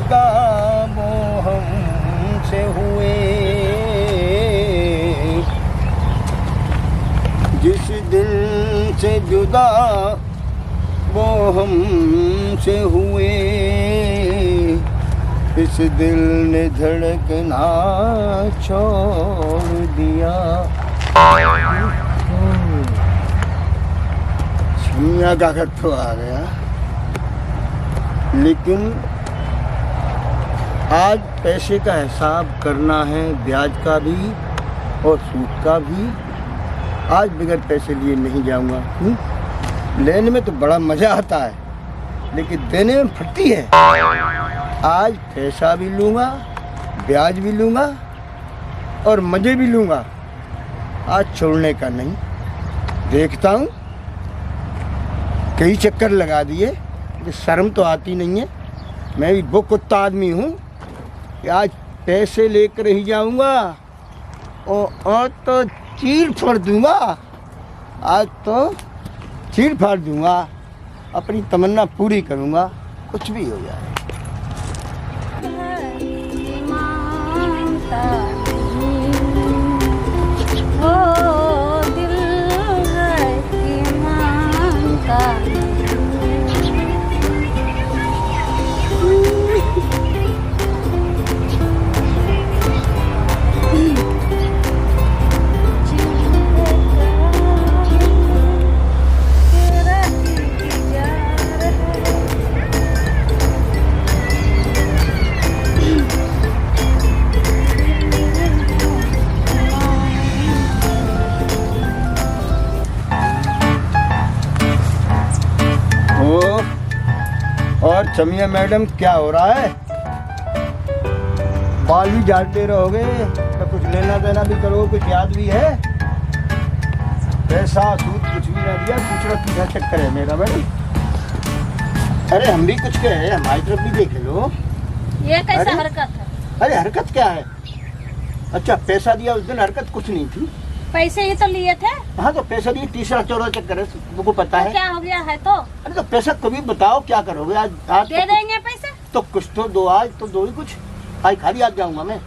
जुदा वो हमसे हुए, जिस दिल से जुदा वो हमसे हुए, इस दिल ने धड़कना छोड़ दिया। छमिया का घर तो आ गया, लेकिन आज पैसे का हिसाब करना है, ब्याज का भी और सूद का भी। आज बगैर पैसे लिए नहीं जाऊंगा। लेने में तो बड़ा मज़ा आता है, लेकिन देने में फटती है। आज पैसा भी लूँगा, ब्याज भी लूँगा और मज़े भी लूँगा। आज छोड़ने का नहीं। देखता हूँ, कई चक्कर लगा दिए, शर्म तो आती नहीं है। मैं भी वो कुत्ता आदमी हूँ कि आज पैसे लेकर ही जाऊँगा और तो चीर फाड़ दूँगा। आज तो चीर फाड़ दूँगा, अपनी तमन्ना पूरी करूँगा, कुछ भी हो जाए। और चमिया मैडम, क्या हो रहा है? बाल भी झाड़ते रहोगे तो कुछ लेना देना भी करोगे, कुछ याद भी है? पैसा सूद कुछ भी ना दिया, दूसरा तीसरा चक्कर है मेरा मैडम। अरे हम भी कुछ कहे, हमारी तरफ भी देख लो। ये कैसा हरकत है? अरे हरकत क्या है? अच्छा, पैसा दिया उस दिन, हरकत कुछ नहीं थी। पैसे ही तो लिए थे। हाँ तो पैसा दिए, तीसरा चौथा चक्कर है, तुमको पता है। क्या हो गया है तो? अरे तो पैसा कभी बताओ क्या करोगे? आज दे देंगे पैसे तो कुछ तो दो, आज तो दो ही कुछ। आज खाली आज जाऊंगा मैं।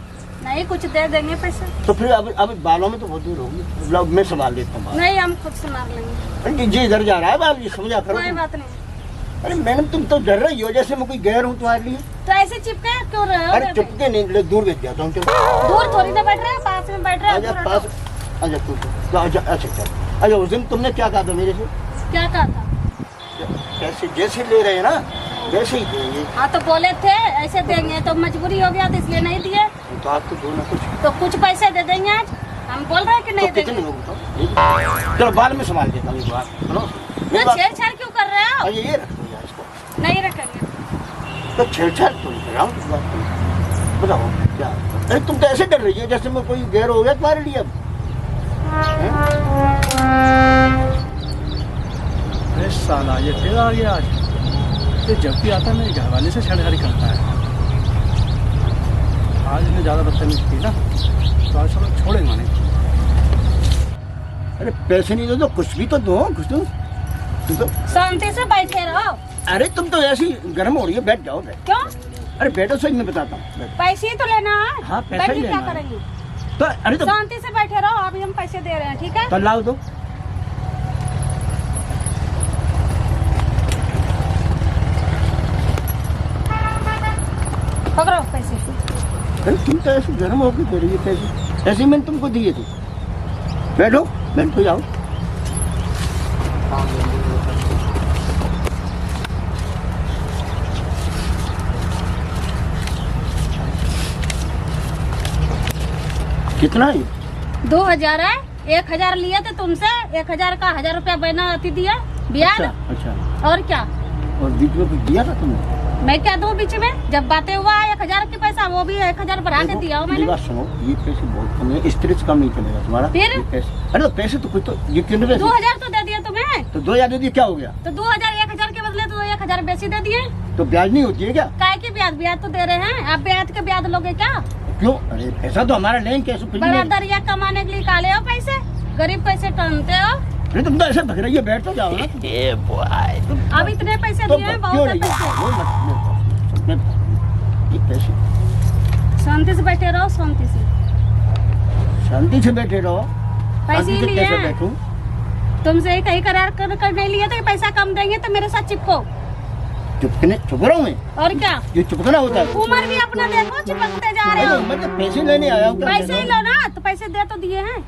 नहीं, कुछ दे देंगे पैसे। तो फिर अब बालों में तो बहुत दूर होगी, मैं संभाल लेता हूँ। नहीं, हम खुद संभाल लेंगे। अरे जी इधर जा रहा है बाल, ये समझा करो। कोई बात नहीं। अरे मैडम, तुम तो डर रही हो जैसे मैं कोई गैर हूँ तुम्हारे लिए। तो ऐसे चिपके क्यों रहे हो? अरे चिपके नहीं, दूर भेज जाता हूँ। दूर थोड़ी ना बैठ रहे हैं, पास में बैठ रहे हैं। आजा पास, आजा तू, आजा। अच्छा, अच्छा, उस दिन तुमने क्या कहा था मेरे से? क्या कहा था? पैसे जैसे ले रहे हैं ना वैसे ही देंगे। हाँ तो बोले थे ऐसे देंगे, तो मजबूरी हो गया तो इसलिए नहीं दिए। तो आप तो दो ना कुछ। तो कुछ पैसे दे देंगे आज। हम बोल रहे हैं कि नहीं तो देंगे। कितने लोग? चलो बाद में संभाल देता हूँ। तो छेड़छाड़ क्यों कर रहे हो? ये रख दो यार इसको। नहीं रखेंगे। तो छेड़छाड़ तो नहीं कर रहा हूँ। बताओ क्या? अरे तुम तो ऐसे डर रही हो जैसे मैं कोई गैर हो गया तुम्हारे लिए। अब अरे साला ये फिर आ गया आज। ये जब भी आता है मेरे घर वाले से छेड़छाड़ी करता है। आज इन्हें ज़्यादा बदतमीज़ी की ना, तो आज सब छोड़ेंगे नहीं। अरे पैसे नहीं दो तो कुछ भी तो दो, कुछ तो। शांति से बैठे रहो। अरे तुम तो ऐसी गर्म हो रही है, बैठ जाओ। क्यों? अरे बैठो, सही मैं बताता हूँ। पैसे ही तो लेना है। हाँ, पैसा ही क्या लेना है। करेंगे? तो अरे तो शांति से बैठे रहो, अभी हम पैसे दे रहे हैं, ठीक है? तो लाओ दो। पकड़ो पैसे। अरे तुम तो ऐसे गर्म होकर दे रही है पैसे, ऐसे मैंने तुमको दिए थे। बैठो, बैठो, जाओ। कितना है? 2000 है। 1000 लिए थे तुमसे, 1000 का 1000 रुपया बना अति दिया ब्याज। अच्छा। और क्या? और बीच में कुछ दिया था तुमने? मैं क्या दूं बीच में? जब बातें हुआ 1000 की पैसा, वो भी 1000 बढ़ा के दिया मैंने। बात सुनो, ये पैसे बहुत कम है, इस तरह से कम नहीं चलेगा तुम्हारा। फिर? अरे तो पैसे तो कुछ तो, ये कितने पैसे? 2000 तो दे दिया तुम्हें। तो 2000 दे दिए, क्या हो गया? तो 2000 1000 के बदले तो 1000 बेसी दे दिए। तो ब्याज नहीं होती है क्या? काय की ब्याज? ब्याज तो दे रहे हैं आप, ब्याज के ब्याज लोगे क्या? क्यों? अरे पैसा तो हमारा लेंगे, कैसे? बराबर या कमाने के लिए काले हो पैसे, गरीब कैसे टनते हो? अरे तुम तो ऐसे भग रही है, बैठ तो जाओ ना। अब इतने पैसे तो दिए हैं, क्यों बहुत नहीं? पैसे। ये पैसे शांति से बैठे रहो, शांति से। शांति से बैठे रहो। पैसे शांति ही से लिए कैसे हैं। बैठूं? तुमसे ही कहीं करार करने लिए तो पैसा कम देंगे तो मेरे साथ चिपको। चुप रहा हूँ मैं। और क्या, ये चुपकना होता है। उम्र भी अपना देखो, चिपकते जा रहे हो। मैं तो पैसे लेने आया हूँ। पैसे ही लो ना, तो पैसे दे तो दिए हैं।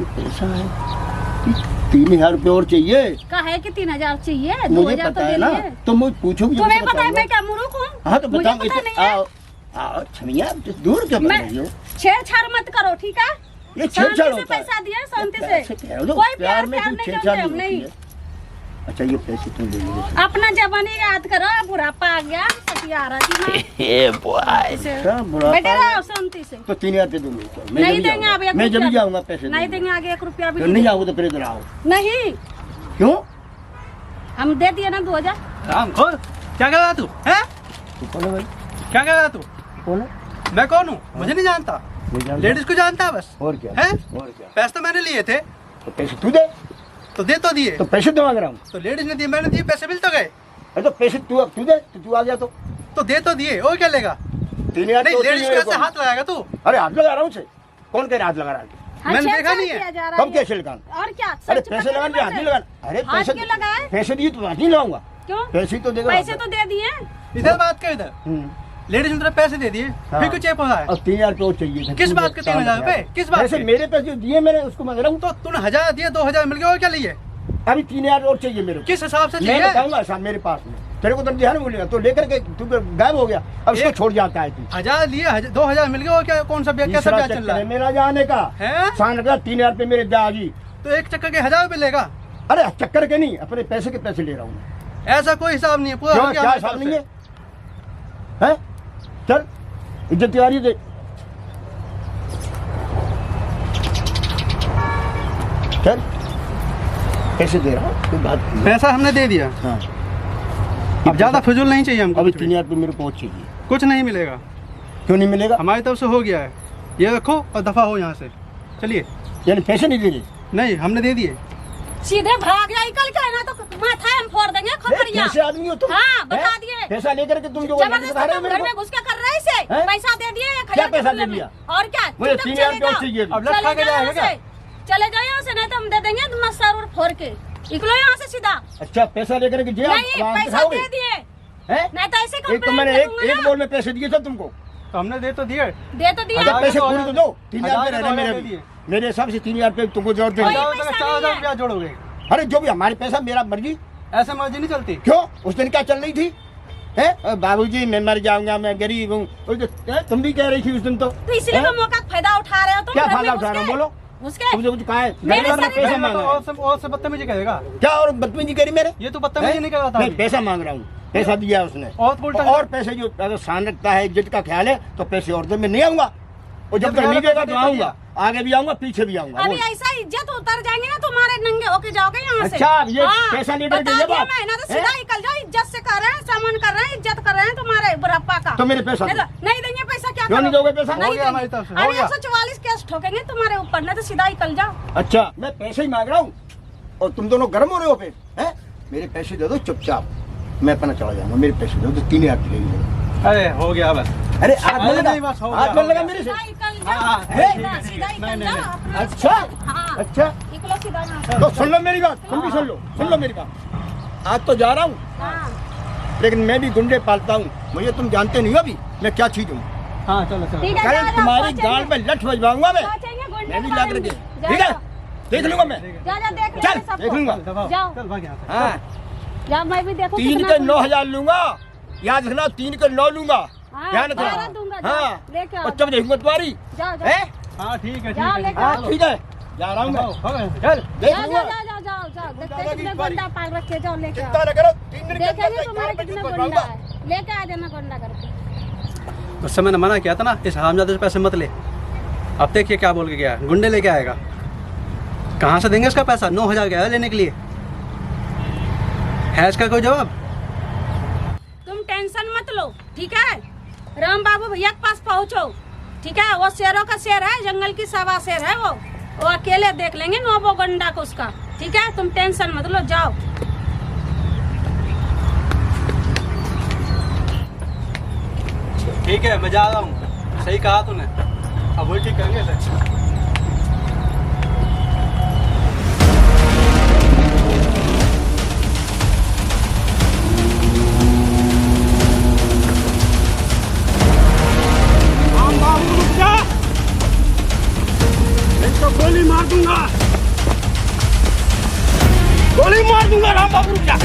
पैसा है 3000 रुपये और चाहिए। कहा है कि 3000 चाहिए, मुझे 2000 तो पता दे है ना, दिए। तो मुझे पूछोगे। तुम्हें पता है मैं क्या मूर्ख हूँ? हाँ तो मुझे बताओ। पता नहीं है। आओ आओ छमिया, दूर क्या मैं बता रही हो? छेड़छाड़ मत करो, ठीक है? ये शांति छेड़छाड़ से होता है। पैसा दिया, शांति प्यार से। कह दो, कोई प्यार में प्यार तुम नहीं छेड़छाड़ करते हम, नहीं नहीं। होती है। अच्छा ये पैसे तुम ले लीजिए। अपना जवानी याद करो, बुढ़ापा आ गया, सतियारा जी ना। ए बॉय क्या बुरा बैठे रहो शांति से। तो 3000 रुपये दूंगी। नहीं देंगे अब एक मैं जब रुपया भी जाऊंगा पैसे नहीं दूंगा। देंगे, आगे 1 रुपया भी तो नहीं नहीं देंगे। आओगे तो फिर इधर आओ। नहीं, क्यों? हम दे दिए ना 2000। राम खोल, क्या कर रहा तू है? तू कौन है भाई? क्या कर रहा तू? कौन है? मैं कौन हूँ? मुझे नहीं जानता। नहीं जानता। लेडीज को जानता है बस। और क्या है? और क्या? पैसे तो मैंने लिए थे, तो पैसे तू दे। तो दे तो दिए। तो पैसे तो मांग रहा हूँ। तो लेडीज ने दिए, मैंने दिए, पैसे मिल तो गए। अरे तो पैसे तू दे, तो तू आ गया तो दे तो दिए, और क्या लेगा? 3000 नहीं, तो लेडीज को ऐसे हाथ लगाएगा तू? अरे हाथ लगा रहा हूँ उसे। कौन कह रहा हाथ लगा रहा है? हाँ, मैंने देखा छेड़छाड़ नहीं है। किया जा रहा कब कैसे लगाना? और क्या? अरे सच पैसे पकड़ लगाने हाथ मत। नहीं लगाना। अरे हाथ पैसे क्यों लगाए? पैसे दिए तो हाथ नहीं लगाऊंगा। क्यों? पैसे तो देगा। पैसे तो दे दिए। इधर बात कर, इधर लेडीज ने तेरे पैसे दे दिए, हाँ। फिर क्यों चेप हो रहा है? और 3000 रुपये और चाहिए था। किस बात के 3000 रुपए? किस बात पैसे के? मेरे पैसे दिए मैंने, उसको मांग रहा हूँ। तो तूने 1000 दिए, 2000 मिल गए, और क्या लिए? अभी 3000 और चाहिए मेरे को। किस हिसाब से मैं चाहिए? बताऊंगा साहब मेरे पास में। तेरे को तो ध्यान बोलेगा तो लेकर के तू गायब हो गया। अब इसको एक- छोड़ जाता है तू। 1000 लिए, 2000 मिल गए, और क्या? कौन सा ब्याज, कैसा तीसरा ब्याज चल चक्कर रहा है है? मेरा जाने का। हैं? शान रखा 3000 रुपये मेरे दागी। तो एक चक्कर के 1000 रुपए लेगा? अरे चक्कर के नहीं, अपने पैसे के पैसे ले रहा हूँ। ऐसा कोई हिसाब नहीं है, पूरा क्यों हो गया क्या हमारी हिसाब तरफ नहीं से। है? हैं? चल इज्जत आ रही है। चल पैसे दे रहा हूँ, कोई बात नहीं। पैसा हमने दे दिया, हाँ अब ज्यादा फिजूल नहीं चाहिए हमको। अभी कुछ भी। 3000 रुपये मेरे को और चाहिए। कुछ नहीं मिलेगा, क्यों नहीं मिलेगा? हमारी तरफ से हो गया है। ये रखो और दफा हो यहाँ से, चलिए। यानी पैसे नहीं दे रहे? नहीं, हमने दे दिए। सीधे भाग जाए, कल क्या है ना तो माथा हम फोड़ देंगे खोपड़िया। कैसे आदमी हो तुम? हाँ, बता हैं? दिए। पैसा लेकर के तुम जो जबरदस्ती बता रहे हो तुम मेरे घर में को? घुस के कर रहे इसे। हैं? पैसा दे दिए, 1000 क्या के पैसा बदले दे में। दिया? और क्या? मुझे चुपचाप 3000 चले रुपये और जाओ। चाहिए। अब लट खा के चले जाओ जाएगा क्या? यहाँ से। चले जाओ यहाँ से, नहीं तो हम दे देंगे तुम सर और फोड़ के। निकलो यहाँ से सीधा। अच्छा पैसा लेकर के जे नहीं, वहाँ पैसा दिखाओगे? दे दिए, हैं? नहीं तो ऐसे एक तो कंप्लेंट मैंने करूंगा एक ना। बोल में पैसे दिए थे तुमको। तो हमने दे तो दिए। दे तो दिया। अच्छा पैसे तो पूरे तो हजार- दो। 3000 रुपये हजार रह तो मेरे दे अभी। दिए। मेरे हिसाब से 3000 रुपये तुमको जरूरत कोई नहीं। पैसा नहीं 4000 है। रुपया जोड़ोगे? अरे जो भी हमारे पैसा मेरा मर्जी। ऐसे मर्जी नहीं चलती। क्यों उस दिन क्या चल रही थी? है बाबूजी मैं मर जाऊंगा, मैं गरीब हूँ। तुम भी कह रही थी उस दिन तो। तो इसलिए हैं? तो मौका का फायदा उठा रहे हो तुम। क्या घर में फायदा घुस उठा रहा हूँ के। बोलो? उसके तुमसे कुछ कहा है? मेरे गरीब आदमी सारे पैसा घर मांग रहा है। और से बदतमीजी करेगा। क्या और बदतमीजी करी मेरे? ये तो बदतमीजी नहीं कर रहा था नहीं अभी। पैसा मांग रहा हूँ, पैसा दिया उसने। और उल्टा और पैसे जो अगर शान रखता है, इज्जत का ख्याल है तो पैसे और दे। मैं नहीं आऊंगा, और जब जब तक नहीं मेरा देगा पैसा तो दे आऊंगा। आगे भी आऊंगा, पीछे भी आऊंगा। अभी बोल। ऐसा इज्जत उतर जाएंगे ना तुम्हारे, नंगे होके जाओगे यहाँ से। अच्छा, अब ये पैसा लेकर के बता ये दिया बात? मैं, ना तो हैं? सीधा निकल जाओ। इज्जत से कर रहे हैं, सामान कर रहे हैं, इज्जत कर रहे हैं तुम्हारे बुढ़ापा का। तो मेरे पैसा नहीं दो। तो- नहीं देंगे पैसा, क्या क्यों नहीं करोगे? दोगे पैसा? हो नहीं गया हमारी देंगे। तरफ से, हो अरे गया। 144 केस ठोकेंगे तुम्हारे ऊपर, नहीं तो सीधा निकल जाओ। अच्छा मैं पैसे ही मांग रहा हूँ और तुम दोनों गर्म हो रहे हो फिर? हैं? मेरे पैसे दे दो चुपचाप, मैं अपना चला जाऊंगा। मेरे पैसे दो तो 3000 लगेंगे। अरे हो गया बस। अरे हाथ में अरे लगा, नहीं, बस हो हाथ गया, में हो लगा गया। मेरे से। सीधा निकल हाँ, हाँ, जाओ। है, सीधा सीधा नहीं, निकल नहीं, जाओ नहीं। अपना। अच्छा हाँ, अच्छा निकलो सीधा यहाँ से। तो सुन लो मेरी बात, तुम भी सुन लो, सुन लो मेरी बात। आज तो जा रहा हूँ, हाँ, लेकिन मैं भी गुंडे पालता हूँ। मुझे तुम जानते नहीं हो अभी मैं क्या चीज हूँ। हाँ चलो चलो। ठीक है, कल जाओ, जाओ, तुम्हारी पहुंचेंगे। गाल में लठ बजवाऊंगा मैं। पहुंचेंगे गुंडे मैं भी को लाकर के, मारेंगे। ठीक है? जाओ, देख लूंगा मैं। जा जा देख चल, लेंगे सबको। देख लूंगा। दबाओ, जाओ। चल भाग यहाँ से। हाँ जाओ, मैं भी देखूं 3 कितना के तुम- 9000 लूंगा, याद रखना। 3 के 9 लूंगा, हाँ, ध्यान 12 दूंगा, रखना। जाओ, हाँ लेके आओ। बच्चा देखूंगा तुम्हारी। जाओ जाओ है? हाँ ठीक है, जाओ, ठीक है। लेके हाँ आओ। ठीक है, जा रहा हूँ मैं। दबाओ, भागो यहाँ से। चल देख जाओ लूंगा। जाओ जाओ जाओ जाओ देखते दादा की कितने बारी। गुंडा पाल रखे, जाओ लेके आओ। चिंता न करो, 3 दिन के देखेंगे अंदर तुम्हारे मैं कितने गाल गुंडा बजवाऊंगा। है, लेके आ जाना गुंडा करके। उससे मैंने मना किया था ना, इस हरामजादे से पैसे मत ले। अब देखिए क्या बोल के गया, गुंडे लेके आएगा। कहाँ से देंगे इसका पैसा? 9000 गया है लेने के लिए, है इसका कोई जवाब? तुम टेंशन मत लो, ठीक है? राम बाबू भैया के पास पहुंचो, ठीक है? वो शेरों का शेर है, जंगल की सवा शेर है वो अकेले देख लेंगे नोबो गंडा को उसका, ठीक है? तुम टेंशन मत लो, जाओ। ठीक है, मैं जा रहा हूँ। सही कहा तूने, अब वही ठीक करेंगे इसे। गोली मार दूंगा, गोली मार दूंगा। राम बाबू रुक जा।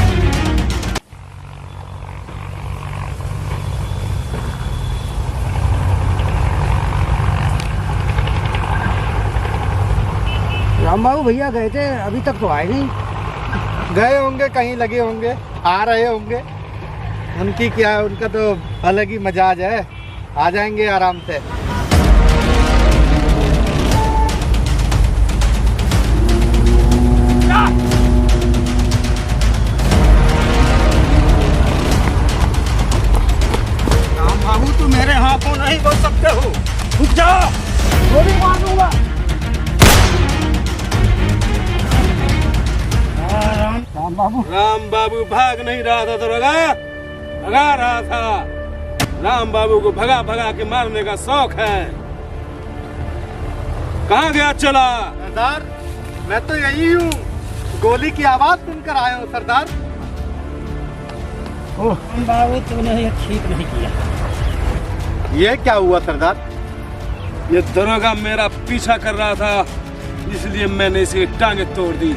राम बाबू भैया गए थे, अभी तक तो आए नहीं। गए होंगे, कहीं लगे होंगे, आ रहे होंगे। उनकी क्या है, उनका तो अलग ही मजाज है, आ जाएंगे आराम से। राम बाबू तुम मेरे हाथों नहीं बोल सकते हो, रुक जाओ, गोली मार दूंगा। राम बाबू, राम बाबू भाग नहीं रहा था दरोगा, भगा रहा था। राम बाबू को भगा भगा के मारने का शौक है। कहाँ गया चला? सरदार मैं तो यही हूँ, गोली की आवाज सुनकर आया हूँ सरदार। राम बाबू तूने ये ठीक नहीं किया। ये क्या हुआ सरदार? ये दरोगा मेरा पीछा कर रहा था, इसलिए मैंने इसकी टांगे तोड़ दी।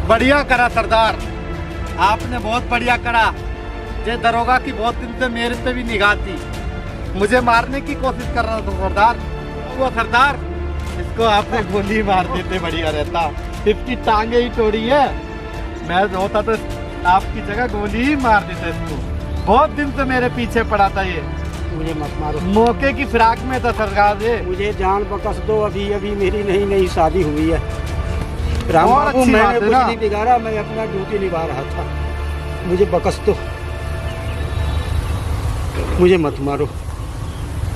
बढ़िया करा सरदार, आपने बहुत बढ़िया करा। ये दरोगा की बहुत दिन से मेरे पे भी निगाह थी, मुझे मारने की कोशिश कर रहा था सरदार। वो सरदार, इसको आपने गोली मार देते बढ़िया रहता, इसकी टांगे ही तोड़ी है। मैं होता तो आपकी जगह गोली ही मार देता इसको। बहुत दिन से मेरे पीछे पड़ा था ये। मुझे मत मारो, मौके की फिराक में था सरकार ये। मुझे जान बकस दो, अभी अभी मेरी नई नई शादी हुई है। राम और बाबू अच्छी मैंने बात है कुछ ना। नहीं बिगाड़ा, मैं अपना ड्यूटी निभा रहा था। मुझे बकस दो, मुझे मत मारो,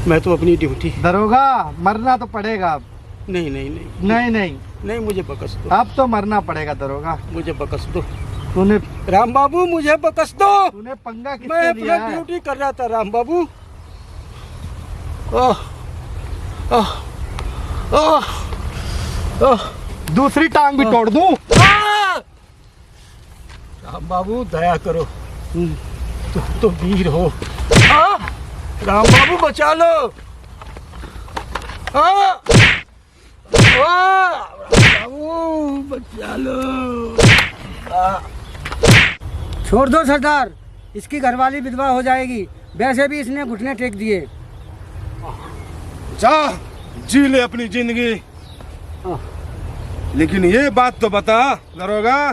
मैं तो अपनी ड्यूटी। दरोगा मरना तो पड़ेगा अब। नहीं नहीं नहीं नहीं नहीं, नहीं, मुझे बकस दो, अब तो मरना पड़ेगा दरोगा। मुझे बकस दो। तूने राम बाबू मुझे बकस दो, तूने पंगा मैं किससे अपना लिया है? ड्यूटी कर रहा था। राम बाबू, ओह ओह ओह ओह, दूसरी टांग भी तोड़ दूं? राम बाबू दया करो, तुम तो वीर हो। राम बाबू बचा लो। बाबू बचा लो। छोड़ दो सरदार, इसकी घरवाली विधवा हो जाएगी, वैसे भी इसने घुटने टेक दिए। जा जी ले अपनी जिंदगी, लेकिन ये बात तो बता दरोगा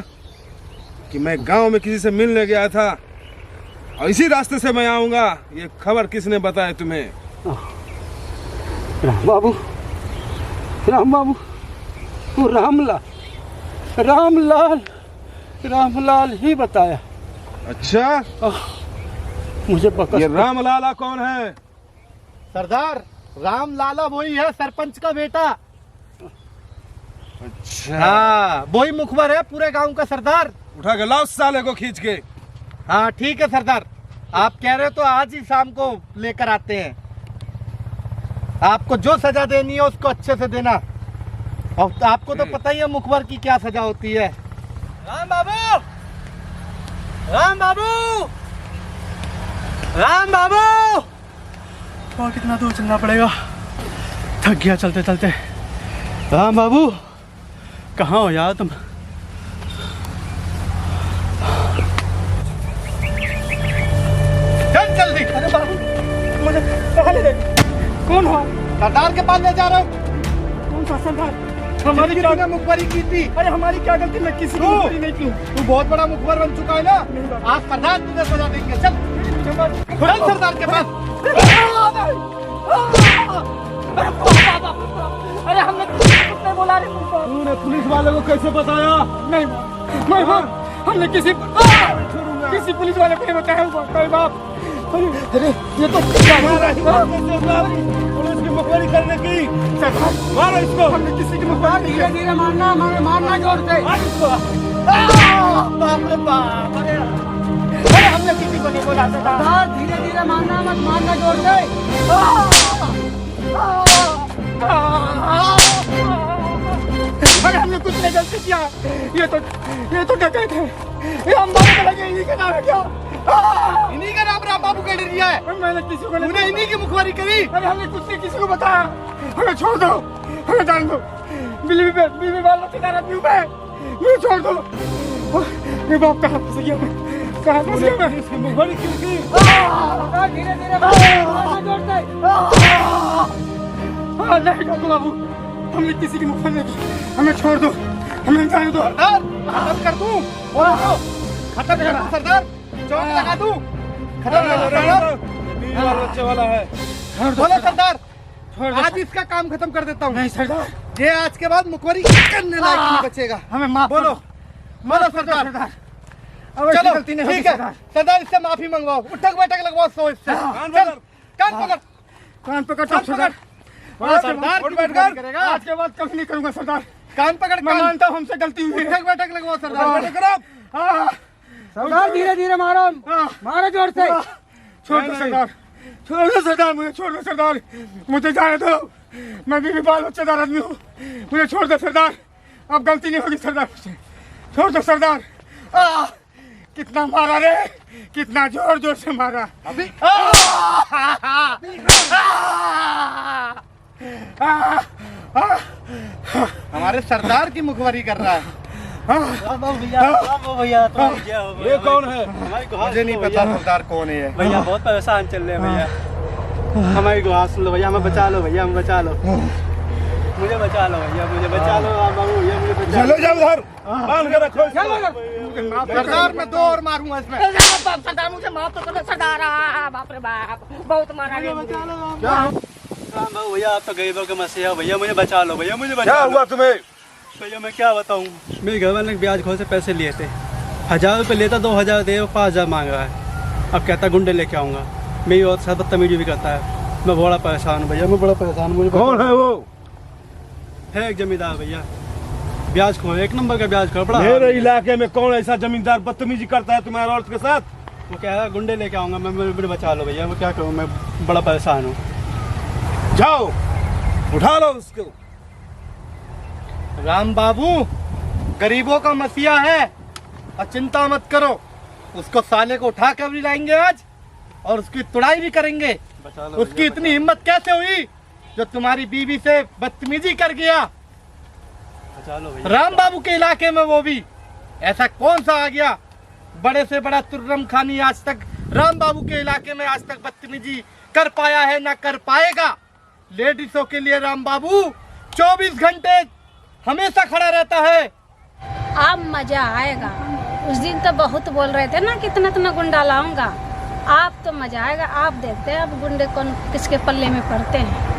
कि मैं गांव में किसी से मिलने गया था और इसी रास्ते से मैं आऊंगा, ये खबर किसने बताया तुम्हें? राम बाबू, राम बाबू, वो रामलाल ही बताया। अच्छा, मुझे पकड़। ये रामलाला कौन है? सरदार राम लाला वही है, सरपंच का बेटा। अच्छा, हाँ वही मुखबर है पूरे गांव का सरदार। उठा के लाओ साले को खींच के। हाँ ठीक है सरदार, आप कह रहे हो तो आज ही शाम को लेकर आते हैं। आपको जो सजा देनी है उसको अच्छे से देना, और आपको तो पता ही है मुखबर की क्या सजा होती है। राम बाबू, राम बाबू, राम बाबू। और कितना दूर चलना पड़ेगा, थक गया चलते चलते। राम बाबू कहाँ हो यार तुम? चल जल्दी। अरे बाबू मुझे पकड़ ले। कौन हो? सरदार के पास ले जा रहा हूँ। कौन सा सरदार? हमारी क्या मुखबरी की थी? अरे हमारी क्या गलती, मैं किसी की तू? मुखबरी नहीं की। तू बहुत बड़ा मुखबर बन चुका है ना, आज सरदार तुझे सजा देंगे। चल चल सरदार के पास। अरे हमने कुत्ते बोला रे तुमको। तूने पुलिस वाले को कैसे बताया? नहीं हमने किसी पुलिस वाले को नहीं बताया। कोई बाप, अरे ये तो पुलिस की मुखबरी करने की। मारो इसको। हमने किसी की मुखबरी। धीरे धीरे मारना, मारना जोर से। बाप रे बाप, अरे हमने किसी किसी को नहीं बोला सरदार धीरे धीरे मारना मत, मारना जोर से। अरे हमने कुछ नहीं गलती किया, ये तो डकैत है, ये हम बाबू को लगे, इन्हीं का नाम है क्या? इन्हीं का नाम राम बाबू का डरिया है। मैंने किसी को नहीं, इन्हीं की मुखबारी करी। अरे हमने कुछ नहीं किसी को बताया, हमें छोड़ दो, हमें जान दो, बीवी बाल बच्चे आदमी मैं, मुझे छोड़ दो। मेरे बाप कहाँ फंस गया मैं, कहाँ फंस गया मैं? मुखबारी क्यों की? धीरे धीरे मारना जोर से। नहीं डॉक्टर बाबू, हमने किसी की मुखबारी नहीं की, हमें छोड़ दो, हमें जाने दो। सरदार खत्म कर दूं, खत्म कर दूं सरदार, चोट लगा दूं, खत्म कर दूं सरदार। बच्चे वाला है। बोलो सरदार, आज इसका काम खत्म कर देता हूँ। नहीं सरदार, ये आज के बाद मुखबरी करने लायक नहीं बचेगा। हमें माफ बोलो, बोलो सरदार। चलो ठीक है सरदार, इससे माफी मंगवाओ, उठक बैठक लगवाओ, सो इससे कान पकड़ सरदार। सरदार करेगा, आज के बाद कभी नहीं करूंगा सरदार। कान पकड़, मैं मानता हूँ हमसे गलती हुई, उठक बैठक लगवाओ सरदार। सरदार धीरे धीरे मारो, मारो जोर से। छोड़ दो सरदार, छोड़ दो सरदार, मुझे छोड़ दो सरदार, मुझे जाने दो, मैं भी बाल बच्चेदार आदमी हूँ, मुझे छोड़ दो सरदार, अब गलती नहीं होगी सरदार, मुझे छोड़ दो सरदार। कितना मारा रे, कितना जोर जोर से मारा अभी। हमारे सरदार की मुखबरी कर रहा है। ये कौन है? मुझे नहीं पता सरदार कौन है। भैया बहुत परेशान चल रहे हैं भैया, हमारी गुहार सुन लो भैया, हमें बचा लो भैया, हमें बचा लो, मुझे बचा लो भैया, मुझे बचा लो बाबू भैया, मुझे बचा लो। चलो जाओ उधर, बांध के रखो। सरदार मैं 2 और मारूंगा इसमें। सरदार मुझे माफ तो करो सरदार, बाप रे बाप, बहुत मारा गया। राम बाबू भैया, आप तो गरीबों के मसीहा भैया, मुझे बचा लो भैया, मुझे क्या बचा लो। हुआ तुम्हें? भैया मैं क्या बताऊँ, मेरे घर वाले ने ब्याज खोल से पैसे लिए थे, 1000 रुपये लेता, 2000 दे, 5000 मांग रहा है, अब कहता गुंडे लेके आऊँगा, मेरी और साथ बदतमीजी भी करता है, मैं बड़ा परेशान हूँ भैया, मैं बड़ा परेशान हूँ। मुझे कौन है वो? है एक जमींदार भैया, ब्याज खो, 1 नंबर का ब्याज खो। बड़ा मेरे इलाके में कौन ऐसा जमींदार बदतमीजी करता है तुम्हारे औरत के साथ? वो कह रहा है गुंडे लेके आऊँगा, मैं मुझे बचा लो भैया, मैं क्या करूँ, मैं बड़ा परेशान हूँ। जाओ उठा लो उसको। राम बाबू गरीबों का मसीहा है और चिंता मत करो, उसको साले को उठा कर भी लाएंगे आज और उसकी तुड़ाई भी करेंगे। बचा लो उसकी इतनी हिम्मत कैसे हुई जो तुम्हारी बीवी से बदतमीजी कर गया? बचा लो भैया। राम बाबू के इलाके में वो भी ऐसा कौन सा आ गया? बड़े से बड़ा तुर्रम खानी आज तक राम बाबू के इलाके में आज तक बदतमीजी कर पाया है, ना कर पाएगा। लेडीजों के लिए राम बाबू 24 घंटे हमेशा खड़ा रहता है। अब मजा आएगा, उस दिन तो बहुत बोल रहे थे ना कितना इतना गुंडा लाऊंगा, आप तो मजा आएगा, आप देखते हैं अब गुंडे कौन किसके पल्ले में पड़ते हैं।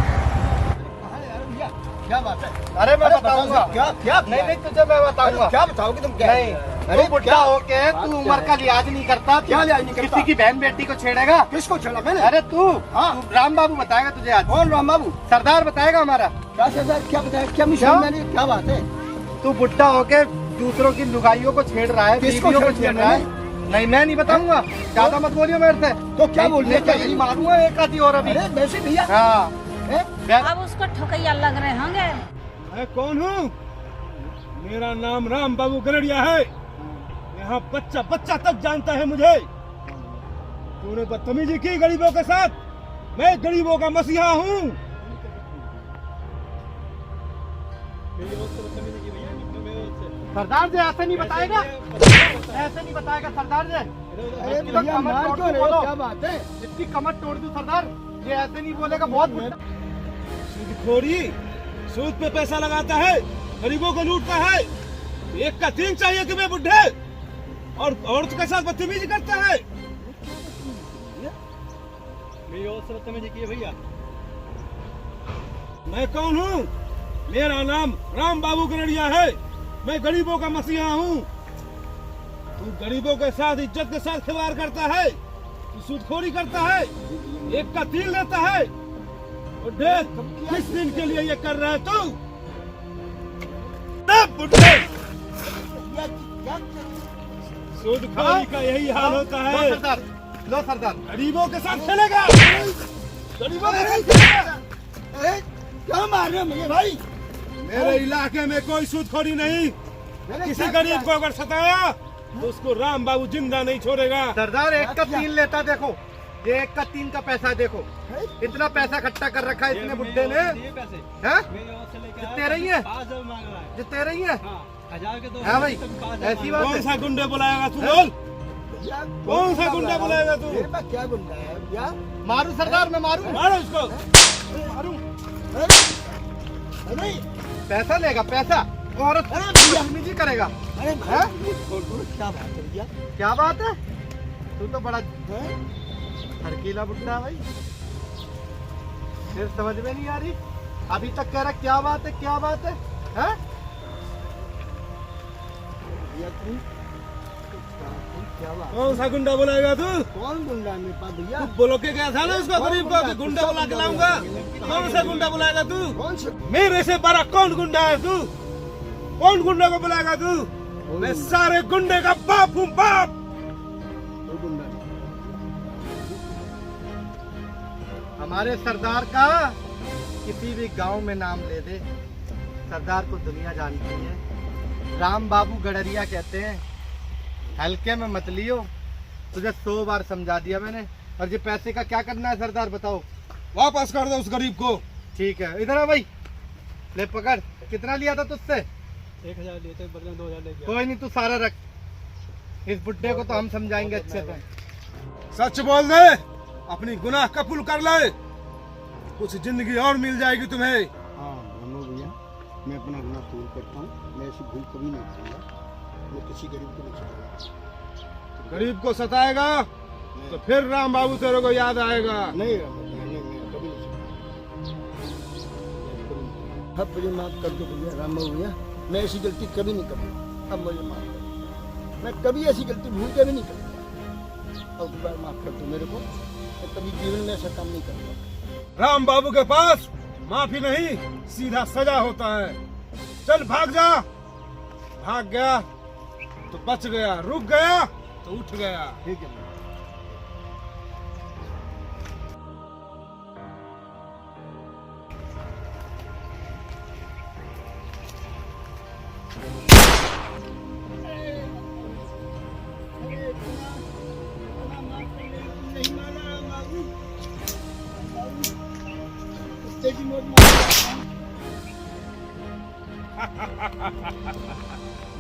क्या बात है? अरे मैं बताऊंगा। क्या नहीं तुझे मैं बताऊंगा। क्या बताओगे तुम? क्या नहीं, अरे तू बुढ़ा होके तू उम्र का लिहाज नहीं करता। क्या लिहाज नहीं करता? किसी की बहन बेटी को छेड़ेगा? किसको छेड़ा मैंने? अरे तू हाँ। राम बाबू बताएगा तुझे आज। कौन राम बाबू? सरदार बताएगा हमारा। क्या सरदार? क्या बताया? क्या मिशन क्या? मैंने? क्या बात है? तू बुढ़ा होके दूसरों की लुगाइयों को छेड़ रहा है, किसको बीवियों को छेड़ छेड़ रहा है। नहीं मैं नहीं बताऊंगा, ज्यादा मत बोलियो मेरे से। तो क्या बोल रहे? क्या यही मारूंगा एक आधी और अभी। अरे वैसे भैया हाँ अब उसको ठोकैया लग रहे होंगे। मैं कौन हूँ? मेरा नाम राम बाबू गरड़िया है, यहाँ बच्चा बच्चा तक जानता है मुझे। तूने बदतमीजी की गरीबों के साथ, मैं गरीबों का मसीहा हूँ। सरदार जी ऐसे नहीं बताएगा, ऐसे नहीं बताएगा सरदार जी। अरे भैया मार क्यों रहे हो? क्या बात है? इसकी कमर तोड़ दूं सरदार, ये ऐसे नहीं बोलेगा। बहुत सूदखोरी, सूद पे पैसा लगाता है, गरीबों को लूटता है। एक का 3 चाहिए तुम्हें बुढ़े, और औरत के साथ बदतमीजी करता है। मेरी और से बदतमीजी की है भैया। मैं कौन हूँ? मेरा नाम राम बाबू गरड़िया है, मैं गरीबों का मसीहा हूँ। तू गरीबों के साथ इज्जत के साथ खिलवाड़ करता है, तू सूदखोरी करता है, एक का 3 लेता है। बुढ़े किस दिन के लिए ये कर रहा है तू? बुढ़े सूदखोरी का यही हाल होता है। लो सरदार। गरीबों के साथ खेलेगा, गरीबों के साथ खेलेगा। अरे क्या मार रहे हो मुझे भाई? मेरे इलाके में कोई सूदखोरी नहीं। किसी गरीब को अगर सताया तो उसको राम बाबू जिंदा नहीं छोड़ेगा। सरदार 1 का 3 लेता, देखो ये 1 का 3 का पैसा देखो, इतना पैसा इकट्ठा कर रखा है इतने बुड्ढे ने। ये पैसे हैं? मेरी ओर से लेके जितने रही है? 5,000 मांग रहा है। जितने रही है? हाँ, 1000 के दो। हाँ भाई, ऐसी बात कौन है। सा गुंडे बुलाएगा तू? बोल, भैया, कौन सा गुंडा बुलाएगा तू? मेरे पास क्या गुंडा है भैया? मारू सरदार, मैं मारू? मारो इसको। मारू? अरे पैसा लेगा, पैसा औरत बदतमीजी करेगा। अरे हैं? भाई छोड़ दो, क्या बात है भैया? क्या बात है? तू तो बड़ा हैं? हरकीला बुड्ढा है भाई, फिर समझ में नहीं आ रही। अभी तक कह रहा क्या बात है, क्या बात है? हैं? भैया तुम क्या बात? कौन सा गुंडा बुलाएगा तू? कौन गुंडा है मेरे पास भैया? तू बोलो के गया था ना उसको गरीब को कि गुंडा बुला के लाऊंगा। कौन सा गुंडा बुलाएगा तू? कौन से? मेरे से बड़ा कौन गुंडा है तू? कौन गुंडा को बुलाएगा तू? मैं सारे गुंडे का बाप हूँ, बाप। कोई गुंडा नहीं। हमारे सरदार का किसी भी गांव में नाम ले दे, सरदार को दुनिया जानती है। राम बाबू गडरिया कहते हैं, हल्के में मत लियो। तुझे 100 बार समझा दिया मैंने। और ये पैसे का क्या करना है सरदार, बताओ? वापस कर दो उस गरीब को। ठीक है, इधर आ भाई, ले पकड़। कितना लिया था तुझसे? 1000 लिए थे, बदले में 2000 ले गया। कोई नहीं, तू सारा रख। इस बुड्ढे को तो हम समझाएंगे अच्छे से। सच बोल दे, अपनी गुनाह कबूल कर ले, कुछ जिंदगी और मिल जाएगी तुम्हें। हाँ रामो भैया, मैं अपना गुनाह कबूल करता हूँ। मैं ऐसी भूल कभी नहीं करूँगा। मैं किसी गरीब को नहीं छेड़ूंगा। गरीब को सताएगा तो फिर राम बाबू तेरे को याद आएगा। नहीं रामो भैया, नहीं, मैं कभी नहीं छेड़ूंगा। अब मुझे माफ कर दो भैया, रामो भैया, मैं ऐसी गलती कभी नहीं करूँगा। अब मुझे माफ कर दो, मैं कभी ऐसी गलती भूल के भी नहीं करूँगा। और दोबारा माफ कर दो मेरे को, मैं कभी जीवन में ऐसा काम नहीं करूँगा। राम बाबू के पास माफी नहीं, सीधा सजा होता है। चल भाग जा। भाग गया तो बच गया, रुक गया तो उठ गया। ठीक है भैया।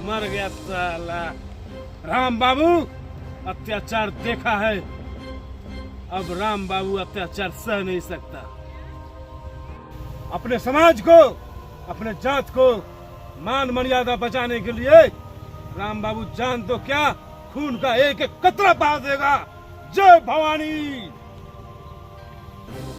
मर गया साला। राम बाबू अत्याचार देखा है, अब राम बाबू अत्याचार सह नहीं सकता। अपने समाज को, अपने जात को मान मर्यादा बचाने के लिए राम बाबू जान तो क्या, खून का एक एक कतरा बहा देगा। जय भवानी।